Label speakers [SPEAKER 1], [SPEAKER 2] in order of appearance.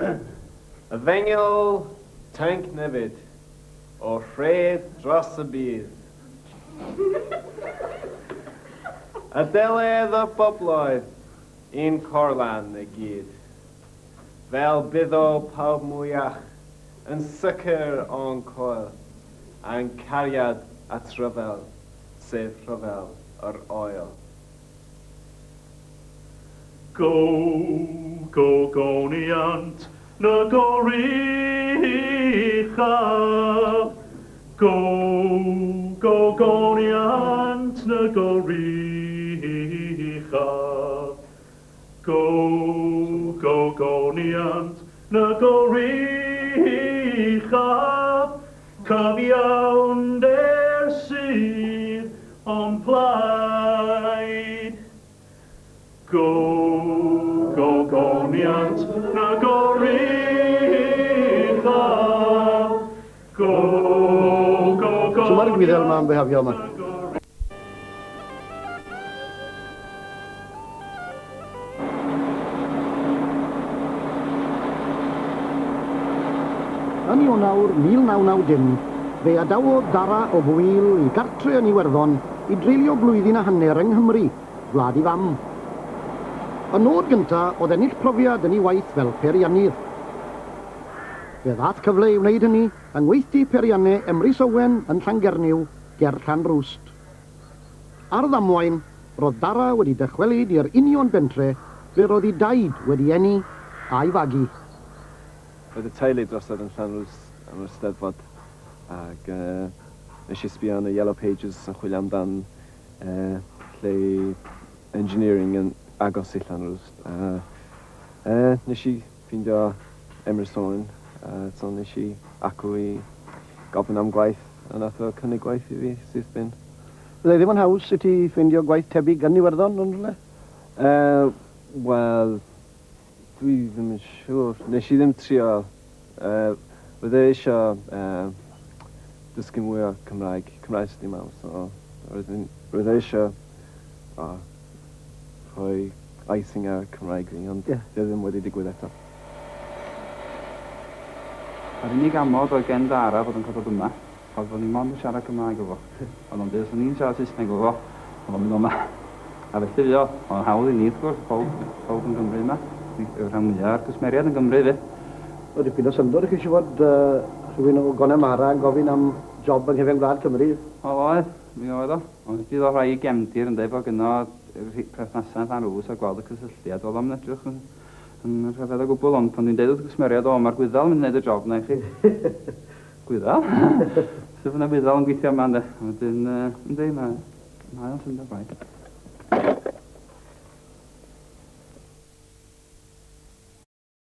[SPEAKER 1] Y fengil tank nefyd o rhed dros y bydd. A deledd o bobloedd un corlan y gyd. Fel bydd o pawb mwyach yn sicr o'n coel a'n cariad at rhyfel, sef rhyfel yr oil.
[SPEAKER 2] Go, go, goniant, na goricha. Go, go, goniant, na goricha. Go, go, goniant, na goricha. Cyfiawn der sydd o'n plaid. Go, go, goniant, na goricha. Go, go, goniant.
[SPEAKER 3] So mae'r gwyddel ma'n behafio yma. Yn Ionawr 1990, fe adawodd Dara o Baoille i gartre yn Iwerddon i dreulio blwyddyn a hanner yng Nghymru, wlad i fam. Y nod gyntaf oedd ennill profiad yn ei waith fel peiriannydd. Fe ddath cyfle i wneud hynny yng ngweithdy peiriannau Emrys Owen yn Cernyw ger Llanrwst. Ar ddamwain, roedd Dara wedi dychwelyd i'r union bentre fe roedd ei daid wedi enni a'i fagu.
[SPEAKER 1] Roedd y teulu drosodd yn Llanrwst am yr Steddfod ac nes i sbio yn y Yellow Pages yn chwilio amdan lle engineering yn agos i Llanrwst. Nes i ffindio Emrys Owen, so nes i acw i gofyn am gwaith a nath o cynnig gwaith i fi sydd bin.
[SPEAKER 3] Bydde ddim yn haws i ti ffindio gwaith tebyg yn Iwerddon yn rhywle?
[SPEAKER 1] Wel, dwi ddim yn siŵr. Nes i ddim trio. Bydde eisiau dysgu mwy o Cymraeg. Cymraeg sydd dim am, so roedd eisiau rhoi icing ar Cymraeg fi, ond yeah. Ddim wedi digwydd eto.
[SPEAKER 4] Yr unig amod oedd gen Dara fod yn codod yma, oedd fod ni'n mond yn siarad Cymraeg o fo. Oedd o'n dweud, os o'n i'n siarad Saesneg o fo, oedd o'n mynd o'ma. A felly fi o, o'n hawl i ni, wrth gwrs, pawb yn Gymru yma. Yw'r rhan mwyaf ar gysmeriad yn Gymru fi.
[SPEAKER 3] Oedd dipyn o syndod chi eisiau fod rhywun o Gonomara yn gofyn am job yng Nghyfan Gwlad Cymru?
[SPEAKER 4] Oedd, mi oedd o. Ond wedi ddod rhai i gefndir yn dweud bod gyno perthnasau yn rws a gweld y cysylltiad. Oedd o'n edrych yn rhyfedd o gwbl, ond pan dwi'n dweud o'r gysmeriad o, mae'r gwyddal yn gwneud y job na i chi. Gwyddal? Sef yna gwyddal yn gweithio yma, ynddo. Wedyn, ynddi, mae'n syndod gwaith.